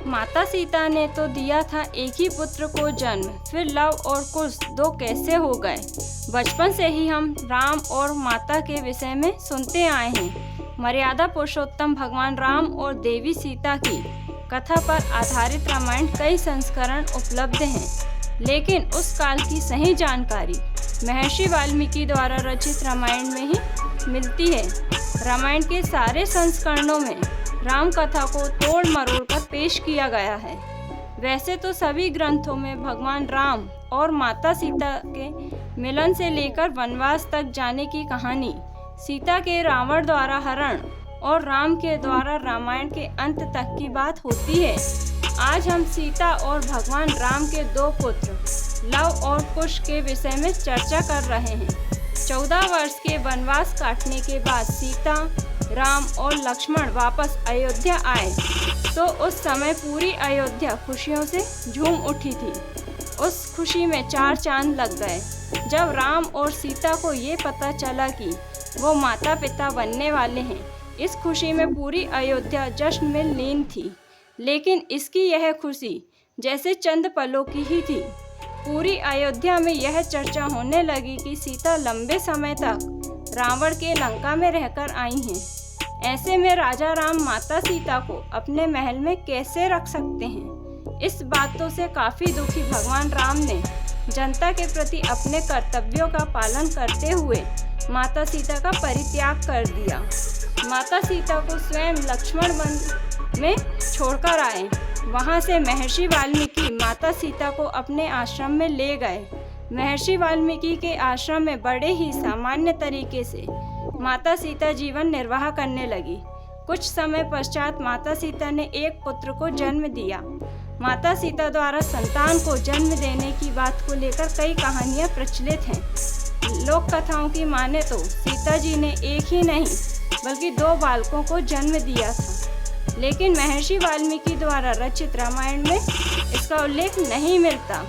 माता सीता ने तो दिया था एक ही पुत्र को जन्म, फिर लव और कुश दो कैसे हो गए। बचपन से ही हम राम और माता के विषय में सुनते आए हैं। मर्यादा पुरुषोत्तम भगवान राम और देवी सीता की कथा पर आधारित रामायण कई संस्करण उपलब्ध हैं, लेकिन उस काल की सही जानकारी महर्षि वाल्मीकि द्वारा रचित रामायण में ही मिलती है। रामायण के सारे संस्करणों में राम कथा को तोड़ मरोड़ कर पेश किया गया है। वैसे तो सभी ग्रंथों में भगवान राम और माता सीता के मिलन से लेकर वनवास तक जाने की कहानी, सीता के रावण द्वारा हरण और राम के द्वारा रामायण के अंत तक की बात होती है। आज हम सीता और भगवान राम के दो पुत्र लव और कुश के विषय में चर्चा कर रहे हैं। 14 वर्ष के वनवास काटने के बाद सीता, राम और लक्ष्मण वापस अयोध्या आए तो उस समय पूरी अयोध्या खुशियों से झूम उठी थी। उस खुशी में 4 चांद लग गए जब राम और सीता को ये पता चला कि वो माता पिता बनने वाले हैं। इस खुशी में पूरी अयोध्या जश्न में लीन थी, लेकिन इसकी यह खुशी जैसे चंद पलों की ही थी। पूरी अयोध्या में यह चर्चा होने लगी कि सीता लंबे समय तक रावण के लंका में रहकर आई हैं। ऐसे में राजा राम माता सीता को अपने महल में कैसे रख सकते हैं। इस बातों से काफ़ी दुखी भगवान राम ने जनता के प्रति अपने कर्तव्यों का पालन करते हुए माता सीता का परित्याग कर दिया। माता सीता को स्वयं लक्ष्मण वन में छोड़कर आए। वहां से महर्षि वाल्मीकि माता सीता को अपने आश्रम में ले गए। महर्षि वाल्मीकि के आश्रम में बड़े ही सामान्य तरीके से माता सीता जीवन निर्वाह करने लगी। कुछ समय पश्चात माता सीता ने एक पुत्र को जन्म दिया। माता सीता द्वारा संतान को जन्म देने की बात को लेकर कई कहानियां प्रचलित हैं। लोक कथाओं की माने तो सीता जी ने एक ही नहीं बल्कि 2 बालकों को जन्म दिया था, लेकिन महर्षि वाल्मीकि द्वारा रचित रामायण में इसका उल्लेख नहीं मिलता।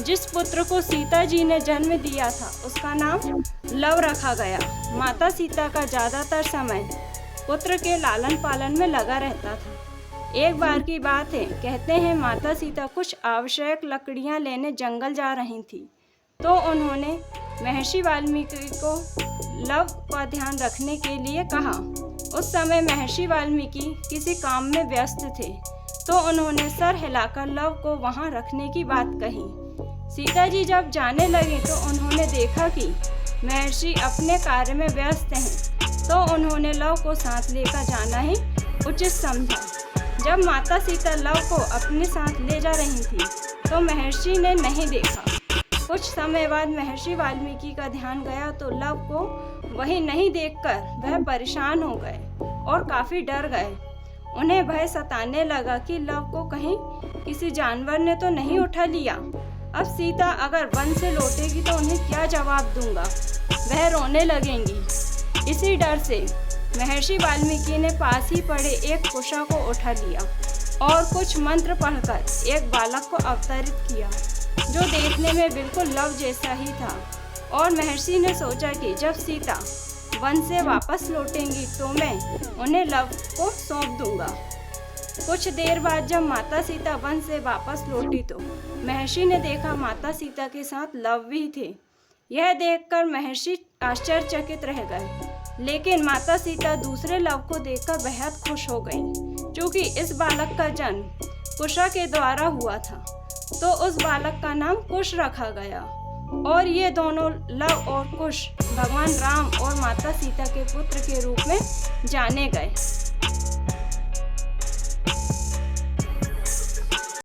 जिस पुत्र को सीता जी ने जन्म दिया था उसका नाम लव रखा गया। माता सीता का ज़्यादातर समय पुत्र के लालन पालन में लगा रहता था। एक बार की बात है, कहते हैं माता सीता कुछ आवश्यक लकड़ियां लेने जंगल जा रही थी, तो उन्होंने महर्षि वाल्मीकि को लव का ध्यान रखने के लिए कहा। उस समय महर्षि वाल्मीकि किसी काम में व्यस्त थे, तो उन्होंने सर हिलाकर लव को वहां रखने की बात कही। सीता जी जब जाने लगी तो उन्होंने देखा कि महर्षि अपने कार्य में व्यस्त हैं, तो उन्होंने लव को साथ लेकर जाना ही उचित समझा। जब माता सीता लव को अपने साथ ले जा रही थी तो महर्षि ने नहीं देखा। कुछ समय बाद महर्षि वाल्मीकि का ध्यान गया तो लव को वही नहीं देखकर वह परेशान हो गए और काफ़ी डर गए। उन्हें भय सताने लगा कि लव को कहीं किसी जानवर ने तो नहीं उठा लिया। अब सीता अगर वन से लौटेगी तो उन्हें क्या जवाब दूंगा, वह रोने लगेंगी। इसी डर से महर्षि वाल्मीकि ने पास ही पड़े एक कुशा को उठा लिया और कुछ मंत्र पढ़कर एक बालक को अवतरित किया, जो देखने में बिल्कुल लव जैसा ही था। और महर्षि ने सोचा कि जब सीता वन से वापस लौटेंगी तो मैं उन्हें लव को सौंप दूंगा। कुछ देर बाद जब माता सीता वन से वापस लौटी तो महर्षि ने देखा माता सीता के साथ लव भी थे। यह देखकर महर्षि आश्चर्यचकित रह गए, लेकिन माता सीता दूसरे लव को देखकर बेहद खुश हो गईं, क्योंकि इस बालक का जन्म कुशा के द्वारा हुआ था, तो उस बालक का नाम कुश रखा गया। और ये दोनों लव और कुश भगवान राम और माता सीता के पुत्र के रूप में जाने गए।